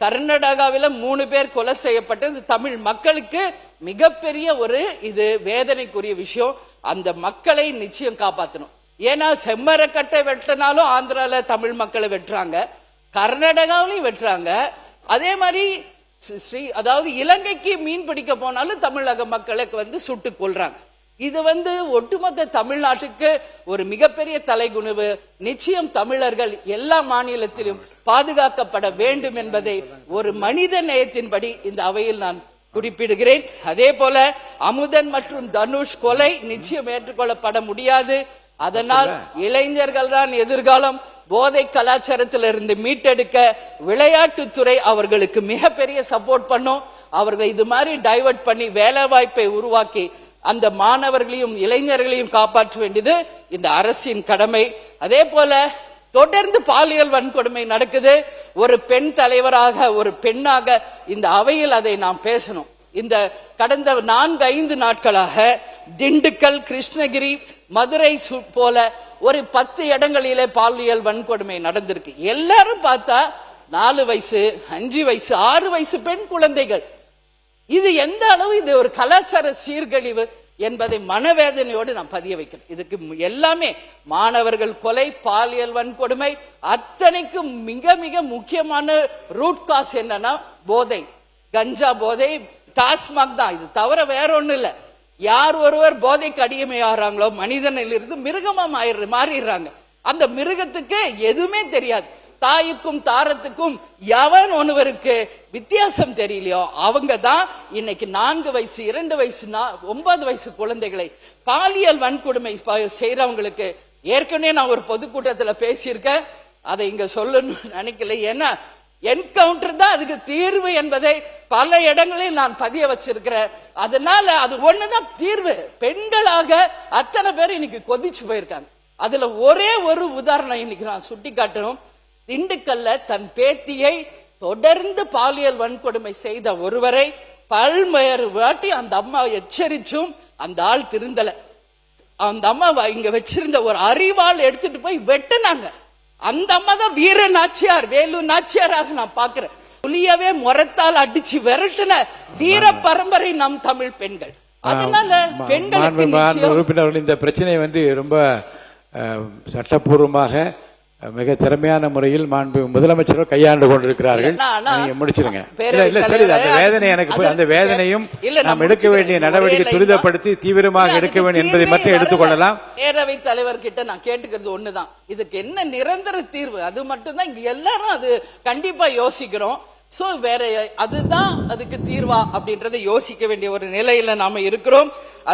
கர்நாடகாவில 3 பேர் கொலை செய்யப்பட்டது தமிழ் மக்களுக்கு மிகப்பெரிய ஒரு இது வேதனைக்குரிய விஷயம். அந்த மக்களை நிச்சயம் காப்பாற்றணும். ஏன்னா செம்மரக்கட்டை வெட்டினாலும் ஆந்திரால தமிழ் மக்களை வெட்டுறாங்க, கர்நாடகாவிலையும் வெட்டுறாங்க. அதே மாதிரி அதாவது இலங்கைக்கு மீன் பிடிக்க போனாலும் தமிழக மக்களுக்கு சுட்டு கொள்றாங்க. இது ஒட்டுமொத்த தமிழ்நாட்டுக்கு ஒரு மிகப்பெரிய தலைகுனிவு. நிச்சயம் தமிழர்கள் எல்லா மாநிலத்திலும் பாதுகாக்கப்பட வேண்டும் என்பதை ஒரு மனித நேயத்தின்படி இந்த அவையில் நான் குறிப்பிடுகிறேன். அதே போல அமுதன் மற்றும் தனுஷ் கொலை நிச்சயம் ஏற்றுக்கொள்ளப்பட முடியாது. அதனால் இளைஞர்கள் தான் எதிர்காலம். போதை கலாச்சாரத்திலிருந்து மீட்டெடுக்க விளையாட்டுத்துறை அவர்களுக்கு மிகப்பெரிய சப்போர்ட் பண்ணும். அவர்கள் இது மாதிரி டைவர்ட் பண்ணி வேலை வாய்ப்பை உருவாக்கி அந்த மாணவர்களையும் இளைஞர்களையும் காப்பாற்ற வேண்டியது இந்த அரசின் கடமை. அதே போல தொடர்ந்து பாலியல் வன்கொடுமை நடக்குது. ஒரு பெண் தலைவராக ஒரு பெண்ணாக இந்த அவையில் அதை நாம் பேசணும். இந்த கடந்த 4-5 நாட்களாக திண்டுக்கல், கிருஷ்ணகிரி, மதுரை போல ஒரு 10 இடங்களிலே பாலியல் வன்கொடுமை நடந்திருக்கு. எல்லாரும் பார்த்தா 4 வயசு, 5 வயசு, 6 வயசு பெண் குழந்தைகள். இது எந்த அளவு இது ஒரு கலாச்சார சீர்கழிவு என்பதை மனவேதனையோடு நான் பதிய வைக்கிறேன். இதுக்கு எல்லாமே மாணவர்கள் கொலை, பாலியல் வன்கொடுமை, அத்தனைக்கும் மிக மிக முக்கியமான ரூட் காஸ் என்னன்னா போதை, கஞ்சா போதை, டாஸ்மாக் தான். இது தவிர வேற ஒண்ணு இல்ல. யார் ஒருவர் போதைக்கு அடிமையாகிறாங்களோ மனிதனிலிருந்து மிருகமா மாறிடுறாங்க. அந்த மிருகத்துக்கு எதுவுமே தெரியாது. தாய்க்கும் தாரத்துக்கும் எவன் ஒருவருக்கு வித்தியாசம் தெரியலையோ அவங்க தான் இன்னைக்கு 4 வயசு, 2 வயசு, 9 வயசு குழந்தைகளை பாலியல் வன்கொடுமை செய்யறவங்களுக்கு ஏற்கனவே நான் ஒரு பொதுக்கூட்டத்தில் பேசியிருக்கேன். அதை இங்க சொல்லணும்னு நினைக்கல. ஏன்னா என்கவுண்டர் தான் அதுக்கு தீர்வு என்பதை பல இடங்களில் நான் பதிய வச்சிருக்கிறேன். அதனால அது ஒண்ணுதான் தீர்வு. பெண்களாக அத்தனை பேர் இன்னைக்கு கொதிச்சு போயிருக்காங்க. அதுல ஒரே ஒரு உதாரணம் இன்னைக்கு நான் சுட்டி காட்டணும். திண்டுக்கல்ல தன் பேத்தியை தொடர்ந்து பாலியல் வன்கொடுமை செய்த ஒருவரை பல்வேறு வாட்டி அந்த அம்மா எச்சரிச்சும் அந்த ஆள் திருந்தல. அந்த அம்மா இங்க வச்சிருந்த ஒரு அரிவாள் எடுத்துட்டு போய் வெட்டினாங்க. அந்த அம்மா தான் வீர நாச்சியார், வேலூர் நாச்சியாராக நான் பாக்குறேன். புலியவே முரத்தால் அடிச்சு விரட்டின வீர பரம்பரை நம் தமிழ் பெண்கள். அதனால பெண்கள் இந்த பிரச்சனை ரொம்ப சட்டப்பூர்வமாக மிக திறமையான முறையில் மாண்பு முதலமைச்சர் கையாண்டு கொண்டிருக்கிறார்கள். முடிச்சிருங்க. அந்த வேதனை எனக்கு அந்த வேதனையும் நாம் எடுக்க வேண்டிய நடவடிக்கை துரிதப்படுத்தி தீவிரமாக எடுக்க வேண்டும் என்பதை மட்டும் எடுத்துக்கொள்ளலாம். பேரவைத் தலைவர் கிட்ட நான் கேட்டுக்கிறது ஒண்ணுதான், இதுக்கு என்ன நிரந்தர தீர்வு? அது மட்டும் தான் இங்க எல்லாரும் அது கண்டிப்பா யோசிக்கிறோம். சோ வேற அதுதான் அதுக்கு தீர்வா அப்படின்றத யோசிக்க வேண்டிய ஒரு நிலையில நாம இருக்கிறோம்.